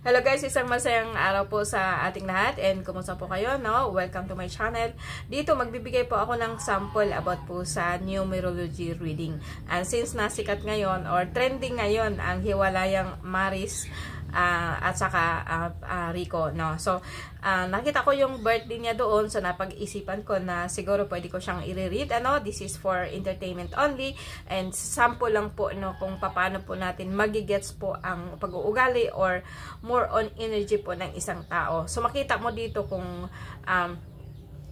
Hello guys, isang masayang araw po sa ating lahat and kumusta po kayo, no? Welcome to my channel. Dito magbibigay po ako ng sample about po sa numerology reading. And since nasikat ngayon or trending ngayon ang hiwalayang Maris at saka Rico, no? So, nakita ko yung birthday niya doon, so napag-isipan ko na siguro pwede ko siyang i-read, ano? This is for entertainment only and sample lang po, no, kung paano po natin magigets po ang pag-uugali or more on energy po ng isang tao. So, makita mo dito kung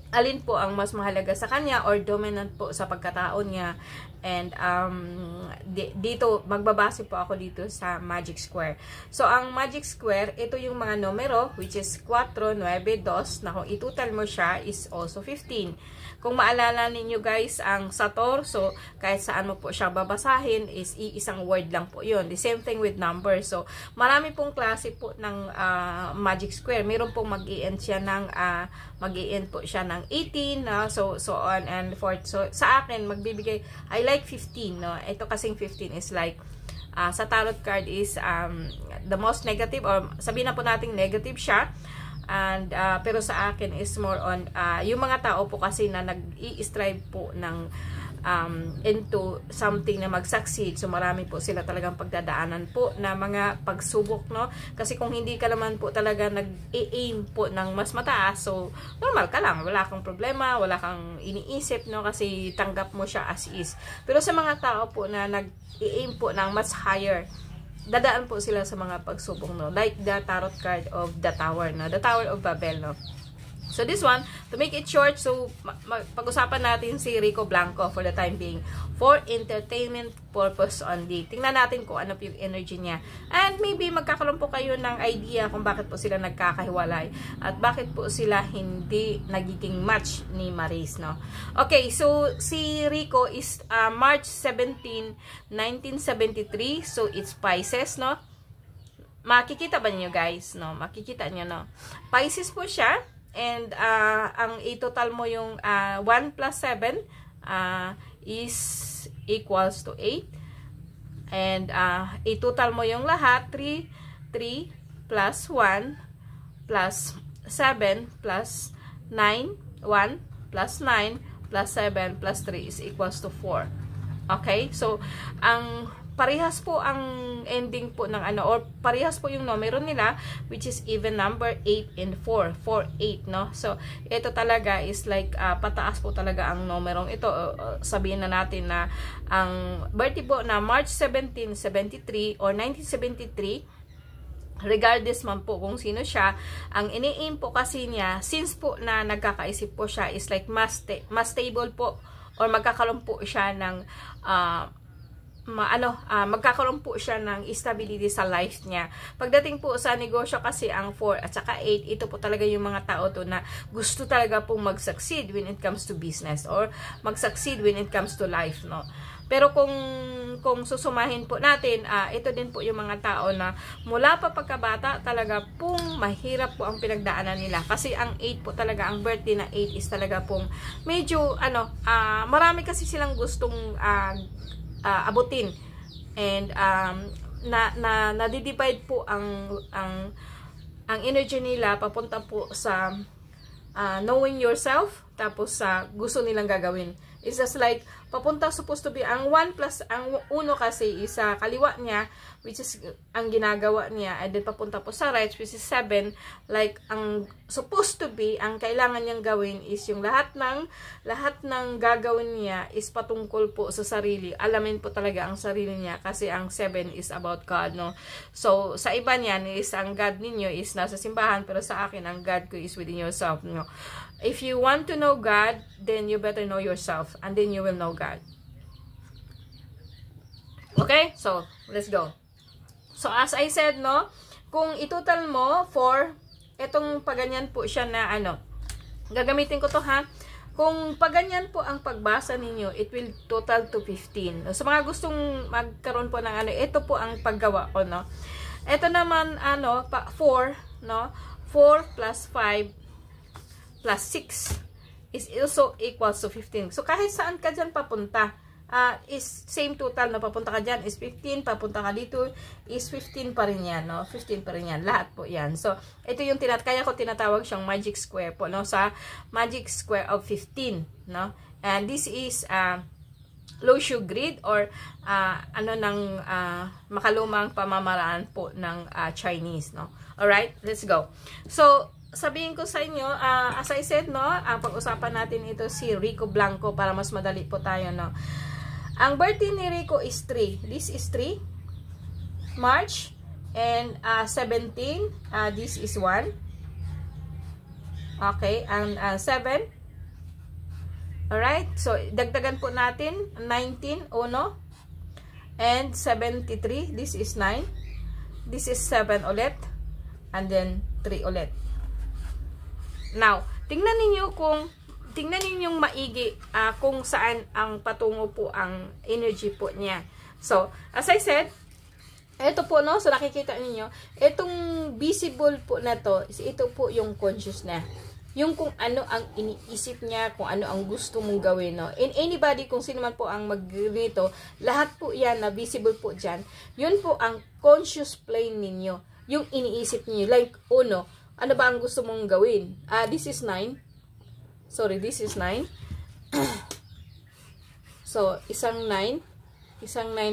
alin po ang mas mahalaga sa kanya or dominant po sa pagkatao niya. And dito magbabase po ako dito sa Magic Square. So ang Magic Square, ito yung mga numero which is 4, 9, 2 na kung itutal mo siya is also 15. Kung maalala ninyo guys, ang Sator, so kahit saan mo po siya babasahin is iisang word lang po yun. The same thing with numbers. So marami pong klase po ng Magic Square. Meron pong mag-i-end siya ng mag-i-end po siya ng 18, so on and forth. So sa akin magbibigay, I like 15, no? Ito kasing 15 is like sa tarot card is the most negative, or sabihin na po nating negative siya. And pero sa akin is more on yung mga tao po kasi na nag-i-strive po ng into something na mag-succeed. So marami po sila talagang pagdadaanan po na mga pagsubok, no? Kasi kung hindi ka naman po talaga nag-aim po ng mas mataas, so normal ka lang, wala kang problema, wala kang iniisip, no? Kasi tanggap mo siya as is. Pero sa mga tao po na nag-aim po ng mas higher, dadaan po sila sa mga pagsubok, no? Like the tarot card of the Tower, no? The Tower of Babel, no? So this one, to make it short, so pag-usapan natin si Rico Blanco for the time being for entertainment purpose only. Tingnan natin kung ano po yung energy niya. And maybe magkakaroon po kayo ng idea kung bakit po sila nagkakahiwalay at bakit po sila hindi nagiging match ni Maris, no? Okay, so si Rico is March 17, 1973. So it's Pisces, no? Makikita ba niyo guys, no? Makikita niyo, no? Pisces po siya. And ang i-total mo yung 1 plus 7 is equals to 8. And i-total mo yung lahat, 3 plus 1 plus 7 plus 9, 1 plus 9 plus 7 plus 3 is equals to 4. Okay? So, ang parehas po ang ending po ng ano, or parehas po yung numero nila, which is even number 8 and 4, 4, 8, no? So, ito talaga is like, pataas po talaga ang numerong ito. Sabihin na natin na ang birthday po na March 17, 73 or 1973, regardless man po kung sino siya, ang ini-aim po kasi niya, since po na nagkakaisip po siya, is like mas stable po, or magkakaroon po siya ng magkakaroon po siya ng stability sa life niya. Pagdating po sa negosyo kasi ang 4 at saka 8, ito po talaga yung mga tao to na gusto talaga pong mag-succeed when it comes to business or mag-succeed when it comes to life, no? Pero kung susumahin po natin, ito din po yung mga tao na mula pa pagkabata talaga pong mahirap po ang pinagdaanan nila. Kasi ang 8 po talaga, ang birthday na 8 is talaga pong medyo, marami kasi silang gustong abutin. And nadidivide po ang energy nila papunta po sa knowing yourself, tapos sa gusto nilang gagawin. It's just like papunta supposed to be ang 1 plus ang 1 kasi isa kaliwa niya, which is ang ginagawa niya, and then papunta po sa right, which is 7. Like ang supposed to be, ang kailangan niyang gawin is yung lahat ng gagawin niya is patungkol po sa sarili. Alamin po talaga ang sarili niya kasi ang 7 is about God, no? So sa iba niyan is ang God ninyo is nasa simbahan, pero sa akin ang God ko is within yourself, no? If you want to know God, then you better know yourself, and then you will know God. Okay? So, let's go. So, as I said, no, kung itotal mo for etong paganyan po siya na gagamitin ko to, ha. Kung paganyan po ang pagbasa ninyo, it will total to 15. So, mga gustong magkaroon po ng ito po ang paggawa ko, no. Ito naman, 4, no, 4 plus 5 plus 6 is also equals to 15. So, kahit saan ka dyan papunta, is same total, no? Papunta ka dyan is 15, papunta ka dito is 15 pa rin yan, no? 15 pa rin yan, lahat po yan. So, ito yung kaya ko tinatawag siyang magic square po, no? Sa magic square of 15, no? And this is Lo-Shu grid or makalumang pamamaraan po ng Chinese, no? Alright, let's go. So, sabihin ko sa inyo, as I said, no, pag-usapan natin ito si Rico Blanco para mas madali po tayo, no. Ang birthday ni Rico is 3. This is 3 March and 17, this is 1. Okay, and 7. Alright, so dagdagan po natin 19, 1 and 73, this is 9. This is 7 ulit and then 3 ulit. Now, tingnan ninyong maigi kung saan ang patungo po ang energy po niya. So, as I said, ito po, no, so nakikita ninyo, itong visible po na to, ito po yung conscious na. Yung kung ano ang iniisip niya, kung ano ang gusto mong gawin, no. In anybody, kung sino man po ang mag-rito, lahat po yan na visible po dyan, yun po ang conscious plane ninyo. Yung iniisip niyo, like, ano ba ang gusto mong gawin? This is 9. Sorry, this is 9. So, isang 9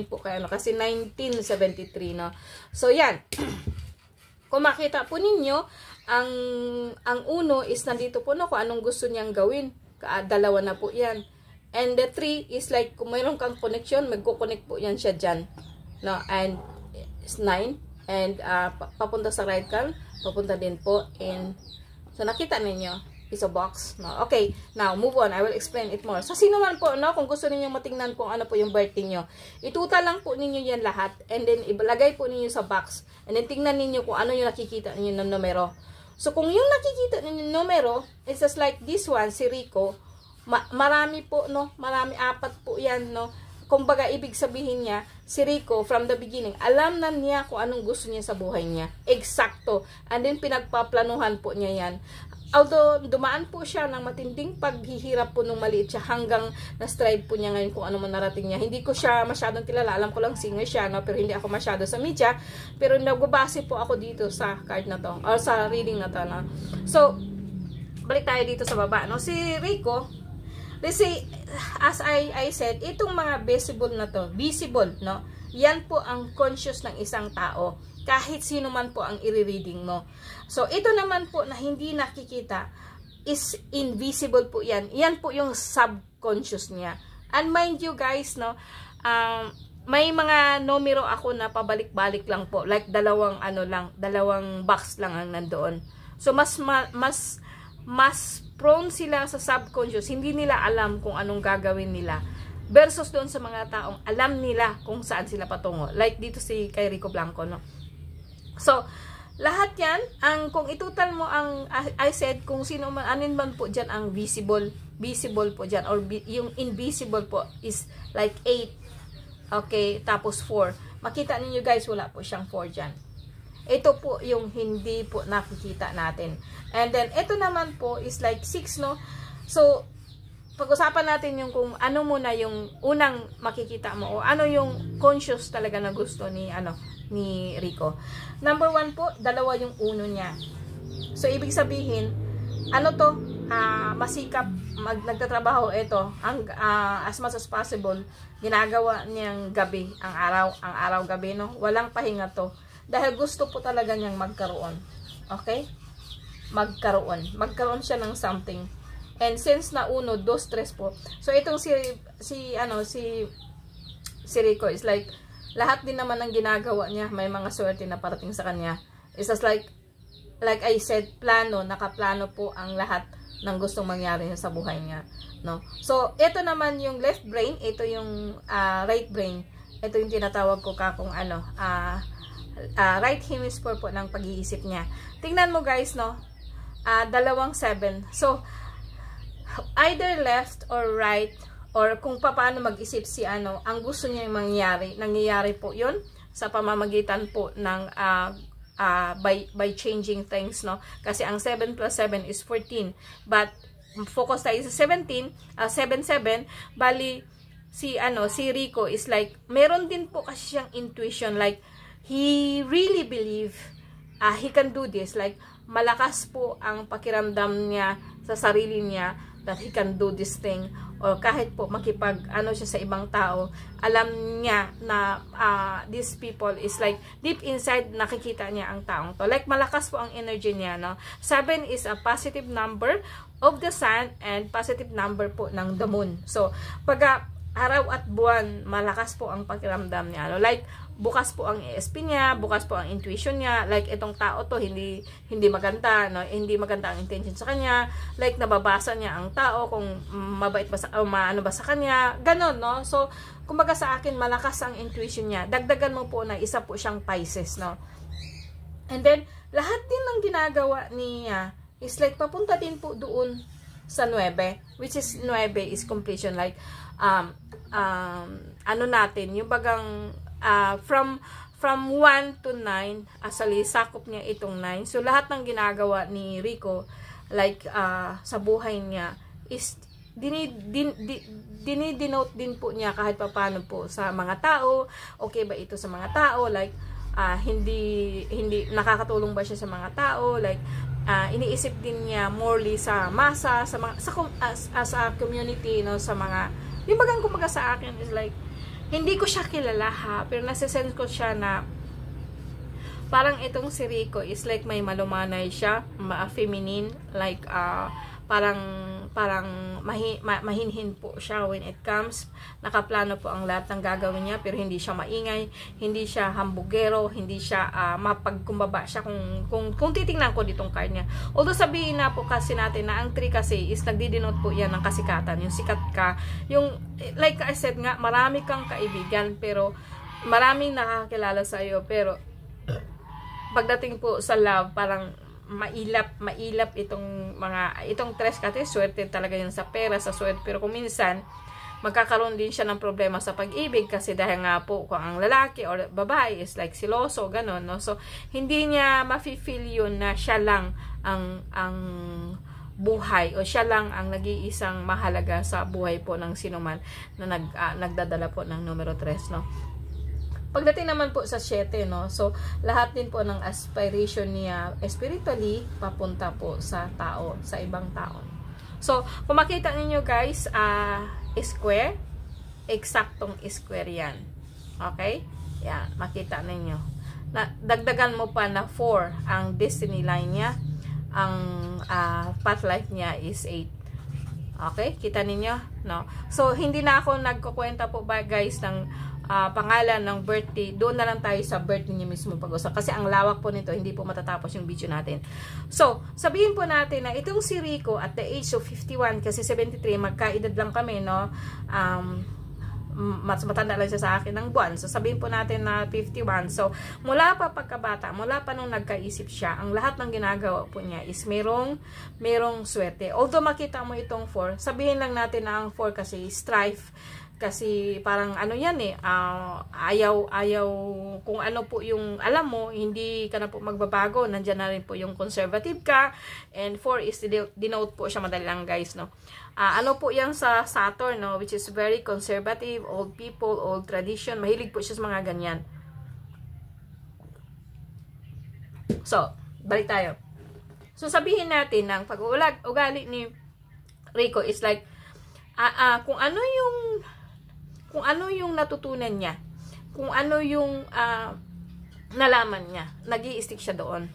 po kayo, no? Kasi 1973, no? So, yan. Kung makita po ninyo, ang 1 is nandito po, no? Kung anong gusto niyang gawin. Dalawa na po yan. And the 3 is like, kung mayroon kang connection, magko-connect po yan siya dyan. No? And it's 9. And papunta sa right kan, papunta din po. And, so, nakita ninyo. Is a box. No? Okay, now, move on. I will explain it more. So, sino man po, no, kung gusto ninyong matingnan kung ano po yung birthday nyo, itutal lang po ninyo yan lahat, and then, ibalagay po ninyo sa box, and then, tingnan ninyo kung ano yung nakikita ninyo ng numero. So, kung yung nakikita ninyo ng numero, it's just like this one, si Rico, marami po, no, marami, 4 po yan, no. Kumbaga, ibig sabihin niya, si Rico, from the beginning, alam na niya kung anong gusto niya sa buhay niya. Eksakto. And then, pinagpaplanuhan po niya yan. Although, dumaan po siya ng matinding paghihirap po nung maliit siya hanggang na-strive po niya ngayon kung ano man narating niya. Hindi ko siya masyadong kilala. Alam ko lang singer siya, no? Pero hindi ako masyado sa media. Pero nagbabase po ako dito sa card na to, or sa reading na to, no? So, balik tayo dito sa baba, no? Si Rico, let's say, as I said, itong mga visible na to, visible, no? Yan po ang conscious ng isang tao. Kahit sino man po ang i-reading mo. So, ito naman po na hindi nakikita is invisible po yan. Yan po yung subconscious niya. And mind you guys, no, may mga numero ako na pabalik-balik lang po. Like, dalawang box lang ang nandoon. So, mas prone sila sa subconscious. Hindi nila alam kung anong gagawin nila. Versus doon sa mga taong alam nila kung saan sila patungo. Like, dito si kay Rico Blanco, no. So, lahat yan, kung itutal mo ang, I said, kung sino man, anin man po dyan ang visible po dyan, or yung invisible po is like 8, okay, tapos 4. Makita ninyo guys, wala po siyang 4 dyan. Ito po yung hindi po nakikita natin. And then, ito naman po is like 6, no? So, pag-usapan natin yung kung ano muna yung unang makikita mo o ano yung conscious talaga na gusto ni Rico. Number 1 po, dalawa yung uno niya. So, ibig sabihin, masikap, nagtatrabaho ito, as much as possible, ginagawa niyang gabi, ang araw-gabi, no? Walang pahinga to. Dahil gusto po talaga niyang magkaroon. Okay? Magkaroon siya ng something. And since na 1, 2, 3 po. So, itong si Rico is like, lahat din naman ng ginagawa niya, may mga swerte na parating sa kanya. It's just like I said, nakaplano po ang lahat ng gustong mangyari sa buhay niya, no? So, ito naman yung left brain, ito yung right brain. Ito yung tinatawag ko kung right hemisphere po ng pag-iisip niya. Tingnan mo guys, no? 2 7. So, either left or right, or kung paano mag-isip si ang gusto niya yung nangyayari po yun sa pamamagitan po ng by changing things, no? Kasi ang 7 plus 7 is 14, but focus tayo sa 17, 7, bali si Rico is like, meron din po kasi siyang intuition, like, he really believe he can do this, like, malakas po ang pakiramdam niya sa sarili niya that he can do this thing, or kahit po makipag siya sa ibang tao, alam niya na these people is like deep inside, nakikita niya ang taong to, like malakas po ang energy niya, no. 7 is a positive number of the sun and positive number po ng the moon. So pag araw at buwan, malakas po ang pakiramdam niya, no? Like bukas po ang ESP niya, bukas po ang intuition niya, like itong tao to hindi maganda, no? Hindi maganda ang intention sa kanya, like nababasa niya ang tao kung mabait ba sa maano ba sa kanya, ganon, no. So kumbaga sa akin, malakas ang intuition niya. Dagdagan mo po na isa po siyang Pisces, no. And then lahat din ng ginagawa niya is like papunta din po doon sa 9, which is 9 is completion, like natin yung bagang from 1 to 9, actually sakop niya itong 9. So lahat ng ginagawa ni Rico, like sa buhay niya is dinidenote din po niya kahit papaano po sa mga tao. Okay ba ito sa mga tao, like hindi nakakatulong ba siya sa mga tao, like iniisip din niya morely sa masa, sa mga as a community, no, sa mga yung bagang kumbaga sa akin is like, hindi ko siya kilala ha, pero nasa-sense ko siya na parang itong si Rico is like may malumanay siya, feminine, like parang mahinhin po siya when it comes. Nakaplano po ang lahat ng gagawin niya, pero hindi siya maingay, hindi siya hambugero, hindi siya mapagkumbaba siya kung titingnan ko ditong card niya. Although sabihin na po kasi natin na ang 3 kasi is nagdi-denote po yan ng kasikatan, yung sikat ka, yung like I said nga, marami kang kaibigan pero maraming nakakilala sa iyo, pero pagdating po sa love, parang mailap itong 3 kasi swerte talaga yun sa pera, sa swerte, pero kung minsan magkakaroon din siya ng problema sa pag-ibig kasi dahil nga po kung ang lalaki or babae is like siloso, ganon, no. So hindi niya mafe-feel yun na siya lang ang buhay o siya lang ang nag-iisang mahalaga sa buhay po ng sinuman na nagdadala po ng numero 3, no. Pagdating naman po sa 7, no, so lahat din po ng aspiration niya spiritually papunta po sa tao, sa ibang tao. So kung makita ninyo guys, square, eksaktong square yan. Okay? Yan, makita ninyo. Dagdagan mo pa na 4 ang destiny line niya. Ang path life niya is 8. Okay? Kita ninyo? No? So hindi na ako nagkukwenta po ba guys ng pangalan ng birthday. Doon na lang tayo sa birthday niya mismo pag-usap. Kasi ang lawak po nito, hindi po matatapos yung video natin. So, sabihin po natin na itong si Rico at the age of 51, kasi 73, magkaedad lang kami, no? Mas matanda lang siya sa akin ng buwan. So, sabihin po natin na 51. So, mula pa pagkabata, mula pa nung nagkaisip siya, ang lahat ng ginagawa po niya is merong swerte. Although makita mo itong 4, sabihin lang natin na ang 4 kasi strife. Kasi parang yan ayaw kung ano po yung alam mo, hindi ka na po magbabago, nandyan na rin po yung conservative ka, and 4 is denote po siya, madali lang guys, no. Ano po yan sa Saturn, no, which is very conservative, old people, old tradition, mahilig po siya sa mga ganyan. So, balik tayo. So, sabihin natin ng pag-ugali ni Rico is like kung ano yung natutunan niya, kung ano yung nalaman niya, nag-i-stick siya doon,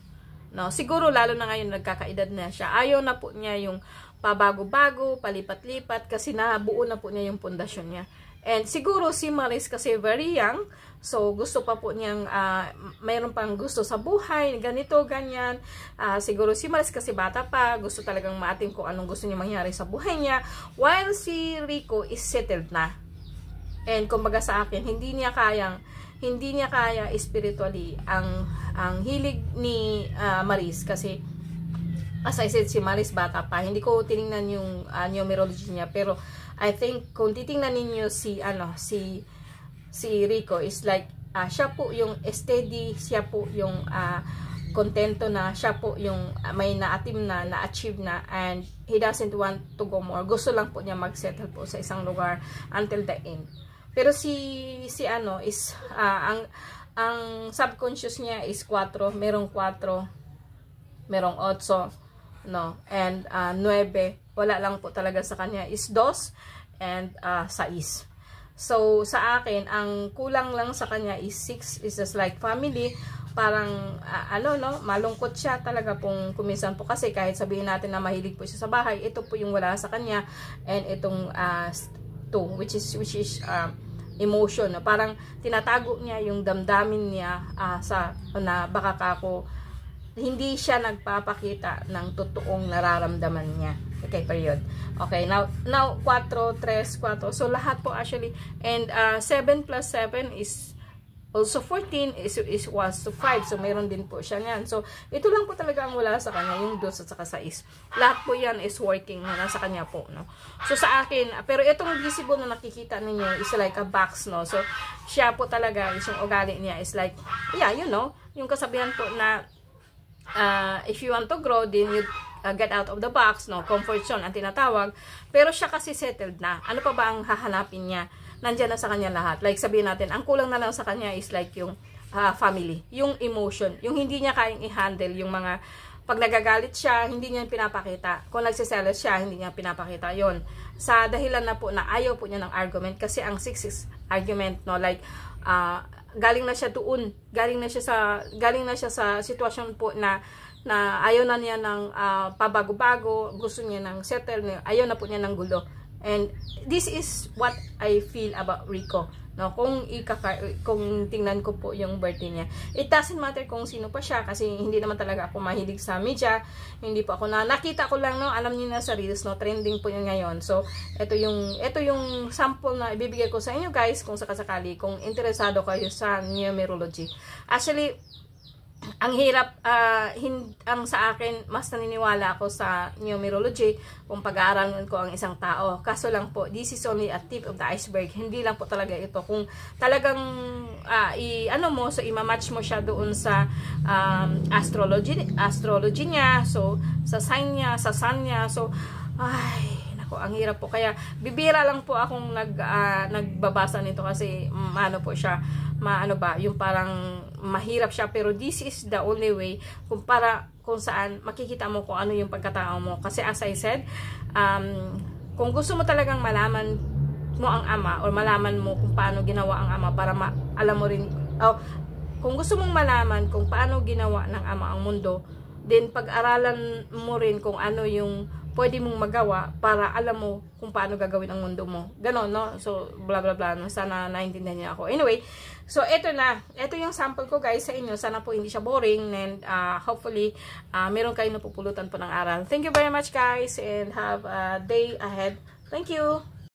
no. Siguro lalo na ngayon nagkakaedad na siya, ayaw na po niya yung pabago-bago, palipat-lipat, kasi nabuo na po niya yung pundasyon niya. And siguro si Maris kasi very young, so gusto pa po niyang mayroon pang gusto sa buhay, ganito, ganyan. Siguro si Maris kasi bata pa, gusto talagang maatim kung anong gusto niya mangyari sa buhay niya, while si Rico is settled na. And kumbaga sa akin, hindi niya kaya spiritually ang hilig ni Maris, kasi as I said, si Maris bata pa. Hindi ko tiningnan yung numerology niya, pero I think kung titingnan ninyo si Rico is like siya po yung steady, siya po yung kontento na siya po yung may na-atim na, na-achieve na, and he doesn't want to go more. Gusto lang po niya mag-settle po sa isang lugar until the end. Pero si ano is ang subconscious niya is 4, merong 4, merong 8, no, and 9. Wala lang po talaga sa kanya is 2 and 6. So sa akin, ang kulang lang sa kanya is 6, is just like family. Parang ano, no, malungkot siya talaga kung kuminsan po, kasi kahit sabihin natin na mahilig po siya sa bahay, ito po yung wala sa kanya, and itong 2, which is emotion, no? Parang tinatago niya yung damdamin niya sa na baka kako hindi siya nagpapakita ng totoong nararamdaman niya. Okay, period. Okay, now 4, 3, 4. So lahat po actually, and 7 plus 7 is also 14, was to 5. So, meron din po siya yan. So, ito lang po talaga ang wala sa kanya, yung 2 at saka 6. Lahat po yan is working na nasa kanya po, no? So, sa akin, pero itong visible na nakikita ninyo is like a box, no? So, siya po talaga, yung ugali niya is like, yeah, you know, yung kasabihan po na, if you want to grow, then you get out of the box, no? Comfort zone ang tinatawag. Pero siya kasi settled na. Ano pa ba ang hahanapin niya? Nandiyan na sa kanya lahat. Like sabihin natin, ang kulang na lang sa kanya is like yung family, yung emotion, yung hindi niya kayang i-handle, yung mga pag nagagalit siya, hindi niya pinapakita. Kung nagsiselos siya, hindi niya pinapakita yon. Sa dahilan na po na ayaw po niya ng argument, kasi ang 6 is argument, no, like galing na siya doon, galing na siya sa sitwasyon po na ayaw na niya ng pabago-bago, gusto niya ng settle, ayaw na po niya ng gulo. And this is what I feel about Rico, no? Kung tingnan ko po yung birthday niya, it doesn't matter kung sino pa siya, kasi hindi naman talaga ako mahilig sa media, hindi po ako nakita ko lang, no, alam niyo na sa reels, no, trending po yun ngayon. So ito yung sample na ibibigay ko sa inyo guys, kung sakasakali kung interesado kayo sa numerology. Actually, ang hirap, ang sa akin, mas naniniwala ako sa numerology kung pag-aaralan ko ang isang tao. Kaso lang po, this is only a tip of the iceberg. Hindi lang po talaga ito. Kung talagang so ima-match mo siya doon sa astrology niya, so sa sign niya, sa sun niya, so ay, ang hirap po. Kaya bibira lang po akong nagbabasa nito, kasi ano po siya, yung parang mahirap siya, pero this is the only way kung saan makikita mo kung ano yung pagkatao mo. Kasi as I said, kung gusto mo talagang malaman mo ang ama, or malaman mo kung paano ginawa ang ama, para alam mo rin, kung gusto mong malaman kung paano ginawa ng ama ang mundo, then pag-aralan mo rin kung ano yung pwede mong magawa para alam mo kung paano gagawin ang mundo mo. Ganon, no? So, blah blah blah. Sana naintindihan niyo ako. Anyway, so ito yung sample ko guys sa inyo. Sana po hindi siya boring, and hopefully meron kayong napupulutan po ng aral. Thank you very much guys, and have a day ahead. Thank you!